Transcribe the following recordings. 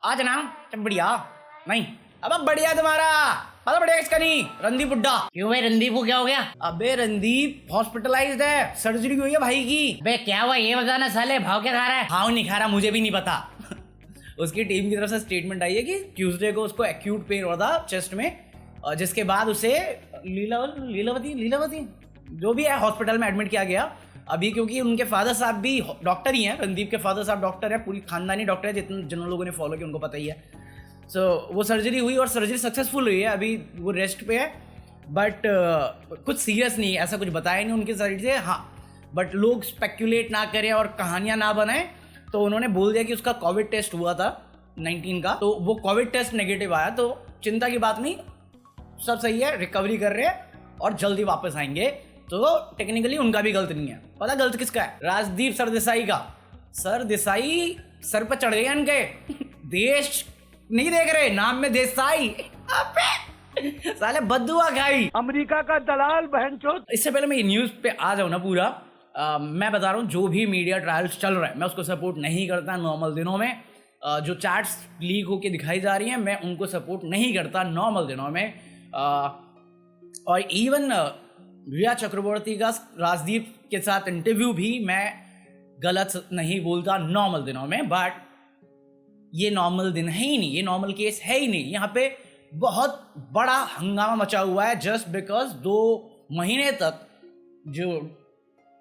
आज ना सब बढ़िया नहीं। अब बढ़िया तुम्हारा मतलब बढ़िया इसका नहीं। रणदीप बुड्ढा। क्यों भाई, रणदीप को क्या हो गया? अबे रणदीप हॉस्पिटलाइज्ड है, सर्जरी हुई है भाई की। बे क्या हुआ ये बताना साले, भाव क्या खा रहा है? भाव नहीं खा रहा, मुझे भी नहीं पता। उसकी टीम की तरफ से स्टेटमेंट आई है कि ट्यूसडे को उसको एक्यूट पेन हो रहा था चेस्ट में, जिसके बाद उसे लीलावती जो भी है हॉस्पिटल में एडमिट किया गया अभी, क्योंकि उनके फादर साहब भी डॉक्टर ही हैं। रणदीप के फादर साहब डॉक्टर है, पूरी खानदानी डॉक्टर है, जिन लोगों ने फॉलो किया उनको पता ही है। सो वो सर्जरी हुई और सर्जरी सक्सेसफुल हुई है, अभी वो रेस्ट पे है। बट कुछ सीरियस नहीं है, ऐसा कुछ बताया नहीं उनकी साइड से। हाँ, बट लोग स्पेक्यूलेट ना करें और कहानियां ना बनाएं, तो उन्होंने बोल दिया कि उसका कोविड टेस्ट हुआ था 19 का, तो वो कोविड टेस्ट नेगेटिव आया, तो चिंता की बात नहीं, सब सही है, रिकवरी कर रहे हैं और जल्दी वापस आएंगे। तो टेक्निकली उनका भी गलत नहीं है। पता गलत किसका है? राजदीप सरदेसाई का। सरदेसाई सर पर चढ़ गए इनके। देश नहीं देख रहे, नाम में देसाई। साले बद्दुआ खाई अमेरिका का दलाल बहनचोद। इससे पहले मैं ये न्यूज़ पे आ जाऊँ ना पूरा, मैं बता रहा हूँ जो भी मीडिया ट्रायल्स चल रहा है मैं उसको सपोर्ट नहीं करता नॉर्मल दिनों में। जो चैट्स लीक होके दिखाई जा रही हैं मैं उनको सपोर्ट नहीं करता नॉर्मल दिनों में। और इवन रिया चक्रवर्ती का राजदीप के साथ इंटरव्यू भी मैं गलत नहीं बोलता नॉर्मल दिनों में, बट ये नॉर्मल दिन है ही नहीं, ये नॉर्मल केस है ही नहीं। यहाँ पे बहुत बड़ा हंगामा मचा हुआ है जस्ट बिकॉज 2 महीने तक जो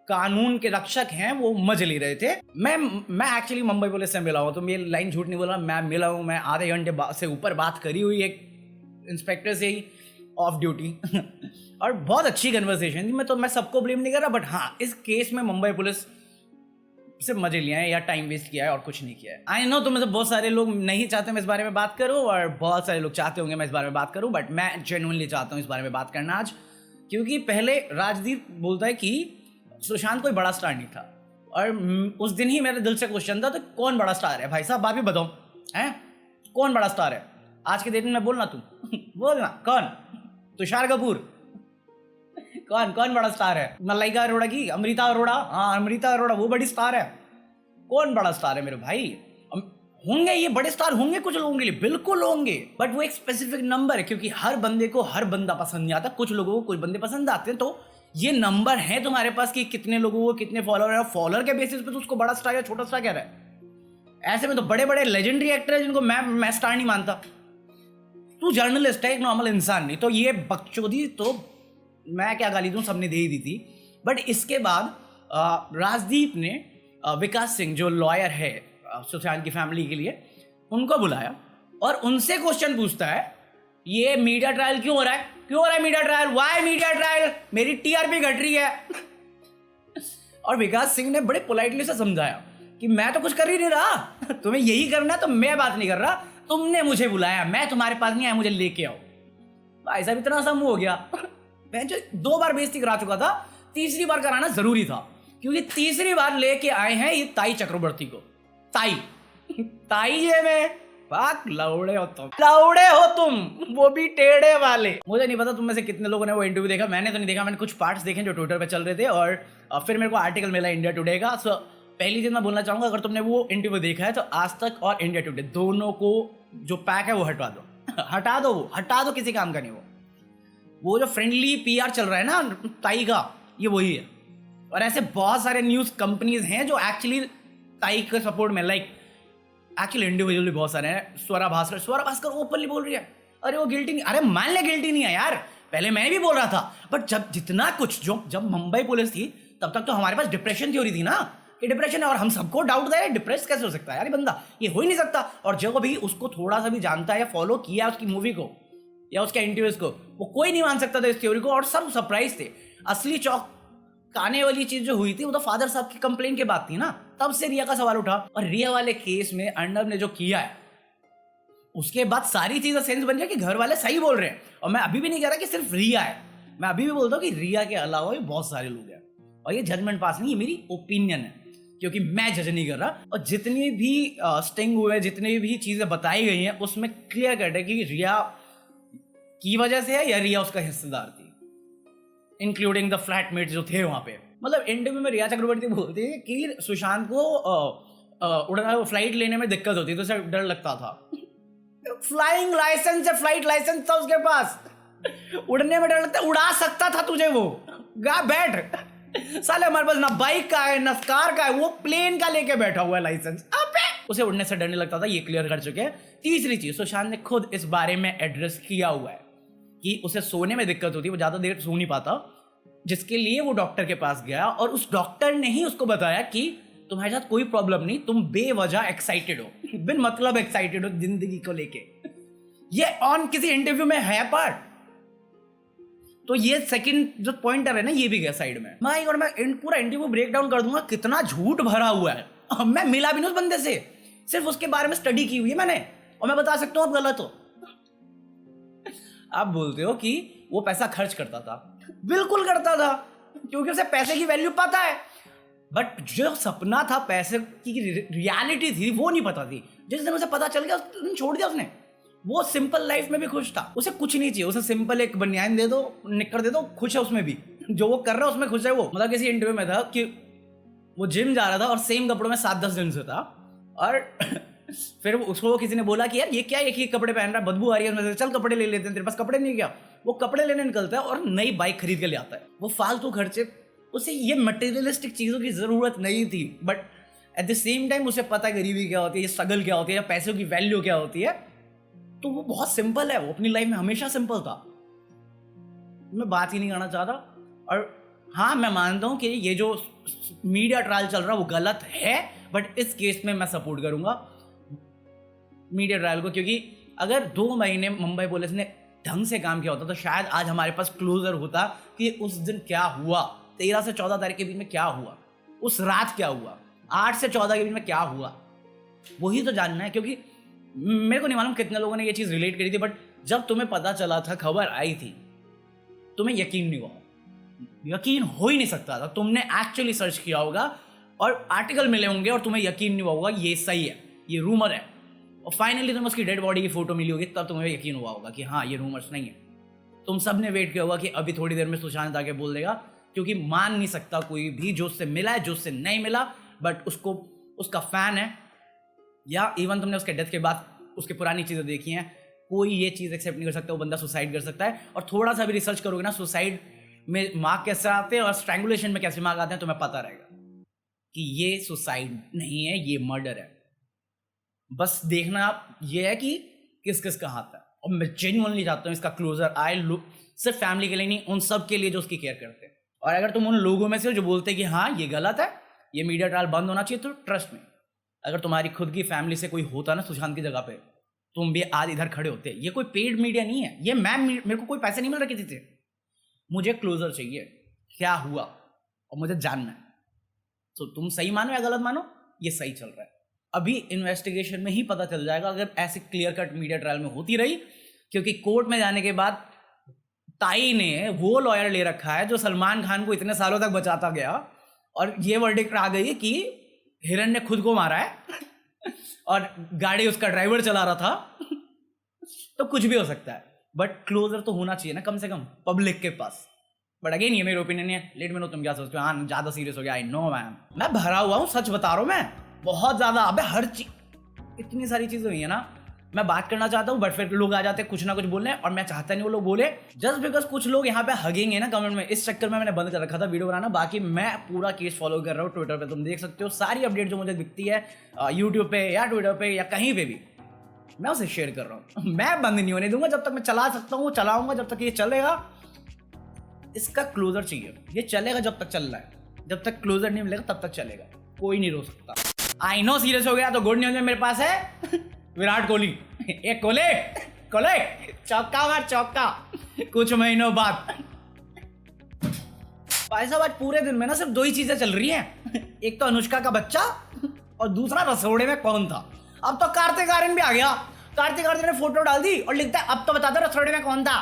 कानून के रक्षक हैं वो मजे ले रहे थे। मैं एक्चुअली मुंबई पुलिस से मिला हूँ, तो ये लाइन झूठ नहीं बोला, मैं मिला हूँ। मैं आधे घंटे से ऊपर बात करी हुई एक इंस्पेक्टर से ही ऑफ ड्यूटी। और बहुत अच्छी कन्वर्सेशन थी। मैं सबको ब्लेम नहीं कर रहा, बट हाँ इस केस में मुंबई पुलिस से मजे लिया है या टाइम वेस्ट किया है और कुछ नहीं किया है। आई नो, तो मतलब बहुत सारे लोग नहीं चाहते मैं इस बारे में बात करूं और बहुत सारे लोग चाहते होंगे मैं इस बारे में बात करूं, बट मैं जेन्युइनली चाहता हूं इस बारे में बात करना आज। क्योंकि पहले राजदीप बोलता है कि सुशांत कोई बड़ा स्टार नहीं था, और उस दिन ही मेरे दिल से क्वेश्चन था, तो कौन बड़ा स्टार है भाई साहब? बात भी बताओ, हैं कौन बड़ा स्टार है आज के दिन में? बोलना तुम। बोलना कौन? तुषार कपूर? कौन बड़ा स्टार है? मलाइका अरोड़ा की? अमृता अरोड़ा? हाँ अमृता अरोड़ा वो बड़ी स्टार है। कौन बड़ा स्टार है मेरे भाई? होंगे ये बड़े स्टार, होंगे कुछ लोगों के लिए, बिल्कुल होंगे, बट वो एक स्पेसिफिक नंबर है, क्योंकि हर बंदे को हर बंदा पसंद नहीं आता। कुछ लोगों को कुछ बंदे पसंद आते हैं, तो ये नंबर है तुम्हारे पास कि कितने लोगों को कितने फॉलोअर है। फॉलोअर के बेसिस पे तो उसको बड़ा स्टार या छोटा स्टार कह रहा है। ऐसे में तो बड़े बड़े लेजेंडरी एक्टर है जिनको मैं स्टार नहीं मानता। तू जर्नलिस्ट है, एक नॉर्मल इंसान नहीं। तो ये बकचोदी तो मैं क्या गाली दूं, सबने दे ही दी थी। बट इसके बाद राजदीप ने विकास सिंह जो लॉयर है सुशांत की फैमिली के लिए, उनको बुलाया और उनसे क्वेश्चन पूछता है, ये मीडिया ट्रायल क्यों हो रहा है? क्यों हो रहा है media trial? Why media trial? मेरी टीआरपी घट रही है। और विकास सिंह ने बड़े पोलाइटली से समझाया कि मैं तो कुछ कर ही नहीं रहा, तुम्हें यही करना है तो मैं बात नहीं कर रहा, तुमने मुझे बुलाया, मैं तुम्हारे पास नहीं आया, मुझे लेके आओ। भाई साहब इतना सा मुंह हो गया। मैं जो 2 बार बेइज्जती करा चुका था, तीसरी बार कराना जरूरी था, क्योंकि तीसरी बार लेके आए हैं ये ताई चक्रवर्ती को। ताई ये में पाक लौड़े हो तुम, वो भी टेढ़े वाले। मुझे नहीं पता तुम में से कितने लोगों ने वो इंटरव्यू देखा, मैंने तो नहीं देखा। मैंने कुछ पार्ट्स देखे जो ट्विटर पे चल रहे थे, और फिर मेरे को आर्टिकल मिला इंडिया टुडे का। सो पहली चीज मैं बोलना चाहूंगा, अगर तुमने वो इंटरव्यू देखा है तो आज तक और इंडिया टुडे दोनों को जो पैक है वो हटा दो। हटा दो, किसी काम का नहीं। वो जो फ्रेंडली पीआर चल रहा है ना ताई का, ये वही है। और ऐसे बहुत सारे न्यूज़ कंपनीज हैं जो एक्चुअली ताई के सपोर्ट में, लाइक एक्चुअली इंडिविजुअली बहुत सारे हैं। स्वरा भास्कर ओपनली बोल रही है, अरे वो गिल्टी नहीं। अरे मान ले गिल्टी नहीं है यार, पहले मैं भी बोल रहा था, बट जब मुंबई पुलिस थी तब तक तो हमारे पास डिप्रेशन थ्योरी थी ना, कि डिप्रेशन है, और हम सबको डाउट था डिप्रेस कैसे हो सकता है यार, बंदा ये हो ही नहीं सकता। और जो भी उसको थोड़ा सा भी जानता है या फॉलो किया उसकी मूवी को या उसके इंटरव्यूज को, वो कोई नहीं मान सकता था इस थ्योरी को, और सब सरप्राइज थे। असली चौंकाने वाली चीज जो हुई थी वो तो फादर साहब की कंप्लेन के बाद थी ना, तब से रिया का सवाल उठा। और रिया वाले केस में अर्नब ने जो किया है, उसके बाद सारी चीजें सेंस बन गया कि घर वाले सही बोल रहे हैं। और मैं अभी भी नहीं कह रहा कि सिर्फ रिया है, मैं अभी भी बोलता हूँ कि रिया के अलावा भी बहुत सारे लोग हैं। और ये जजमेंट पास नहीं, ये मेरी ओपिनियन है, क्योंकि मैं जज नहीं कर रहा। और जितनी भी स्टिंग हुए, जितनी भी चीजें बताई गई हैं, उसमें क्लियर कट है कि रिया की वजह से है या रिया उसका हिस्सेदार थी, इंक्लूडिंग द फ्लैटमेट जो थे वहां पे। मतलब इंटरव्यू में रिया चक्रवर्ती बोलती है कि सुशांत को उड़ना फ्लाइट लेने में दिक्कत होती तो उसे डर लगता था। फ्लाइंग लाइसेंस है, फ्लाइट लाइसेंस था उसके पास, उड़ने में डर लगता, उड़ा सकता था तुझे वो, गा बैठ। साले हमारे पास ना बाइक का है ना कार का है, वो प्लेन का लेके बैठा हुआ है लाइसेंस। अबे उसे उड़ने से डर नहीं लगता था, ये क्लियर कर चुके हैं। तीसरी चीज, सुशांत ने खुद इस बारे में एड्रेस किया हुआ है कि उसे सोने में दिक्कत होती है, वो ज्यादा देर सो नहीं पाता, जिसके लिए वो डॉक्टर के पास गया और उस डॉक्टर ने ही उसको बताया कि तुम्हारे साथ कोई प्रॉब्लम नहीं, तुम बेवजह एक्साइटेड हो, बिन मतलब एक्साइटेड हो जिंदगी को लेके। ये ऑन किसी इंटरव्यू में है पार्ट, तो ये सेकंड जो पॉइंटर है ना, ये भी गया साइड में। भाई और मैं पूरा इंटरव्यू ब्रेक डाउन कर दूंगा, कितना झूठ भरा हुआ है। मैं मिला भी नहीं उस बंदे से, सिर्फ उसके बारे में स्टडी की हुई है मैंने, और मैं बता सकता हूँ आप गलत हो। आप बोलते हो कि वो पैसा खर्च करता था, बिल्कुल करता था, क्योंकि उसे पैसे की वैल्यू पता है, बट जो सपना था पैसे की रियलिटी थी वो नहीं पता थी। जिस दिन उसे पता चल गया उस दिन छोड़ दिया उसने। वो सिंपल लाइफ में भी खुश था, उसे कुछ नहीं चाहिए, उसे सिंपल एक बनियान दे दो, निक्कर दे दो, खुश है उसमें भी, जो वो कर रहा है उसमें खुश है वो। मतलब किसी इंटरव्यू में था कि वो जिम जा रहा था और सेम कपड़ों में 7-10 दिन से था, और फिर उसको किसी ने बोला कि यार ये क्या एक ही कपड़े पहन रहा है, बदबू आ रही है उसमें से, चल कपड़े ले लेते हैं, तेरे पास कपड़े नहीं क्या? वो कपड़े लेने निकलता है और नई बाइक खरीद के ले आता है। वो फालतू खर्चे, उसे ये मटेरियलिस्टिक चीजों की जरूरत नहीं थी, but at the same time उसे पता है गरीबी क्या होती है, स्ट्रगल क्या होती है, या पैसों की वैल्यू क्या होती है। तो वो बहुत सिंपल है, वो अपनी लाइफ में हमेशा सिंपल था। मैं बात ही नहीं करना चाहता। और हाँ, मैं मानता हूँ कि ये जो मीडिया ट्रायल चल रहा है वो गलत है, बट इस केस में मैं सपोर्ट करूंगा मीडिया ट्रायल को, क्योंकि अगर 2 महीने मुंबई पुलिस ने ढंग से काम किया होता तो शायद आज हमारे पास क्लोजर होता कि उस दिन क्या हुआ, 13 से 14 तारीख के बीच में क्या हुआ, उस रात क्या हुआ, 8 से 14 के बीच में क्या हुआ, वही तो जानना है। क्योंकि मेरे को नहीं मालूम कितने लोगों ने ये चीज़ रिलेट करी थी, बट जब तुम्हें पता चला था, खबर आई थी, तुम्हें यकीन नहीं हुआ, यकीन हो ही नहीं सकता था। तुमने एक्चुअली सर्च किया होगा और आर्टिकल मिले होंगे और तुम्हें यकीन नहीं हुआ होगा ये सही है, ये रूमर है, और फाइनली तुम्हें उसकी डेड बॉडी की फोटो मिली होगी, तब तुम्हें यकीन हुआ होगा कि हाँ ये रूमर्स नहीं है। तुम सब ने वेट किया होगा कि अभी थोड़ी देर में सुशांत आके बोल देगा, क्योंकि मान नहीं सकता कोई भी जो उससे मिला है, जो उससे नहीं मिला, बट उसको उसका फैन है, या इवन तुमने उसके डेथ के बाद उसकी पुरानी चीज़ें देखी हैं, कोई ये चीज़ एक्सेप्ट नहीं कर सकता वो बंदा सुसाइड कर सकता है। और थोड़ा सा भी रिसर्च करोगे ना, सुसाइड में मार्क कैसे आते हैं और स्ट्रैंगुलेशन में कैसे मार्क आते हैं, तुम्हें पता रहेगा कि ये सुसाइड नहीं है, ये मर्डर है। बस देखना ये है कि किस किस का हाथ है, और मैं जेन्युइनली चाहता हूँ इसका क्लोजर आए, सिर्फ फैमिली के लिए नहीं, उन सब के लिए जो उसकी केयर करते हैं। और अगर तुम उन लोगों में से जो बोलते हैं कि हाँ ये गलत है, ये मीडिया ट्रायल बंद होना चाहिए, तो ट्रस्ट में अगर तुम्हारी खुद की फैमिली से कोई होता ना सुशांत की जगह पे, तुम भी आज इधर खड़े होते। ये कोई पेड मीडिया नहीं है, ये मेरे को कोई पैसे नहीं मिल रहे किसी से, मुझे क्लोजर चाहिए, क्या हुआ और मुझे जानना है। तो तुम सही मानो या गलत मानो, ये सही चल रहा है। अभी इन्वेस्टिगेशन में ही पता चल जाएगा अगर ऐसे क्लियर कट मीडिया ट्रायल में होती रही, क्योंकि कोर्ट में जाने के बाद ताई ने वो लॉयर ले रखा है जो सलमान खान को इतने सालों तक बचाता गया, और ये वर्डिक्ट आ गई कि हिरन ने खुद को मारा है और गाड़ी उसका ड्राइवर चला रहा था। तो कुछ भी हो सकता है, बट क्लोजर तो होना चाहिए ना कम से कम पब्लिक के पास। बट अगेन ये मेरी ओपिनियन है, लेट मी नो तुम क्या सोचते हो। हाँ ज्यादा सीरियस हो गया, आई नो मैम, मैं भरा हुआ हूँ, सच बता रहा हूँ मैं, बहुत ज्यादा। अबे हर चीज, इतनी सारी चीजें हुई है ना, मैं बात करना चाहता हूँ बट फिर लोग आ जाते हैं कुछ ना कुछ बोलने, और मैं चाहता नहीं वो लोग बोले, जस्ट बिकॉज कुछ लोग यहाँ पे हगेंगे ना कमेंट में। इस चक्कर में मैंने बंद कर रखा था वीडियो बनाना। बाकी मैं पूरा केस फॉलो कर रहा हूँ ट्विटर पे, तुम देख सकते हो सारी अपडेट जो मुझे दिखती है यूट्यूब पे या ट्विटर पे या कहीं पे भी, मैं उसे शेयर कर रहा हूँ। मैं बंद नहीं होने दूंगा, जब तक मैं चला सकता हूँ चलाऊंगा, जब तक ये चलेगा। इसका क्लोजर चाहिए, ये चलेगा जब तक चल रहा है, जब तक क्लोजर नहीं मिलेगा तब तक चलेगा, कोई नहीं रोक सकता। आई नो सीरियस हो गया, तो गुड न्यूज में मेरे पास है विराट कोहली, एक कोले चौका मार चौका कुछ महीनों बाद। भाई साहब आज पूरे दिन में ना सिर्फ 2 ही चीजें चल रही हैं, एक तो अनुष्का का बच्चा और दूसरा रसोड़े में कौन था। अब तो कार्तिक आर्यन भी आ गया, कार्तिक आर्यन ने फोटो डाल दी और लिखता है अब तो बता दो रसोड़े में कौन था।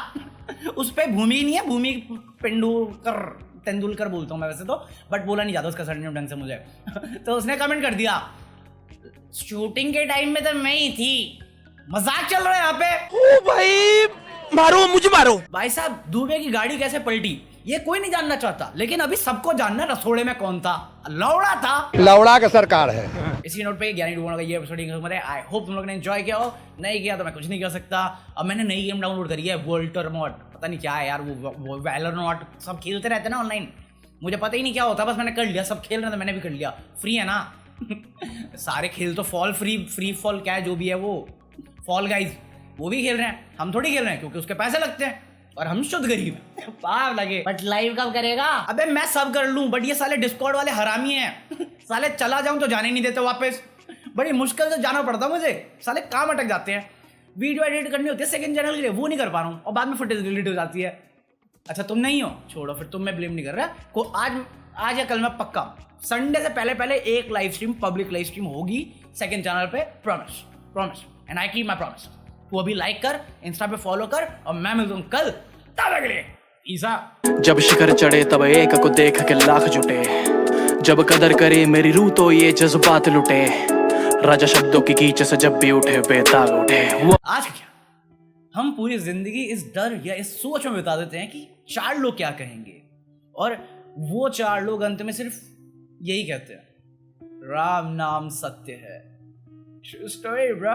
उस पे भूमि नहीं है, भूमि तेंदुलकर बोलता हूँ मैं वैसे तो, बट बोला नहीं जाता उसका सरनेम ढंग से मुझे। तो उसने कमेंट कर दिया, शूटिंग के टाइम में तो मैं ही थी, मजाक चल रहा है यहाँ पे। ओ भाई मारो मुझे मारो। भाई साहब दुबे की गाड़ी कैसे पलटी, ये कोई नहीं जानना चाहता, लेकिन अभी सबको जानना रसोड़े में कौन था। लौड़ा था। लौड़ा का सरकार है। इसी नोट पे ज्ञानी डूबों का ये एपिसोड आई होप तुम लोग ने एंजॉय किया हो। नहीं किया तो मैं कुछ नहीं कर सकता। अब मैंने नई गेम डाउनलोड करी है, वोल्टर मॉड, पता नहीं क्या है यार, वो वैलोरेंट सब खेलते रहते ना ऑनलाइन, मुझे पता ही नहीं क्या होता, बस मैंने कर लिया, सब खेल रहे थे मैंने भी कर लिया, फ्री है ना। सारे खेल तो फॉल फ्री फॉल क्या है जो भी है वो, फॉल गाइज वो भी खेल रहे हैं, हम थोड़ी खेल रहे हैं क्योंकि उसके पैसे लगते हैं और हम शुद्ध गरीब हैं। पाप लगे। बट लाइव कब करेगा? अबे मैं सब कर लूं, बट ये साले डिस्कॉर्ड वाले हरामी हैं। साले चला जाऊं तो जाने नहीं देते वापस, बड़ी मुश्किल से जाना पड़ता मुझे, साले काम अटक जाते हैं। वीडियो एडिट करनी होती है सेकंड चैनल के लिए, वो नहीं कर पा रहा हूँ और बाद में फुटेज डिलीट हो जाती है। अच्छा तुम नहीं हो, छोड़ो फिर, तुम मैं ब्लेम नहीं कर रहा को। आज या कल मैं पक्का संडे से पहले एक live stream, public live stream होगी सेकंड चैनल पे, promise and I keep my promise. तू अभी लाइक कर, इंस्टा पे फॉलो कर और मैं मिलता हूँ कल, तब तक के लिए ईसा। जब शिखर चढ़े तब एक को देख के लाख जुटे, जब कदर करे मेरी रूह तो ये जज्बात लुटे, राजा शब्दों की कीच से जब भी उठे बेताल उठे। आज क्या हम पूरी जिंदगी इस डर या इस सोच में बिता देते हैं कि 4 लोग क्या कहेंगे, और वो 4 लोग अंत में सिर्फ यही कहते हैं, राम नाम सत्य है। True story, bro.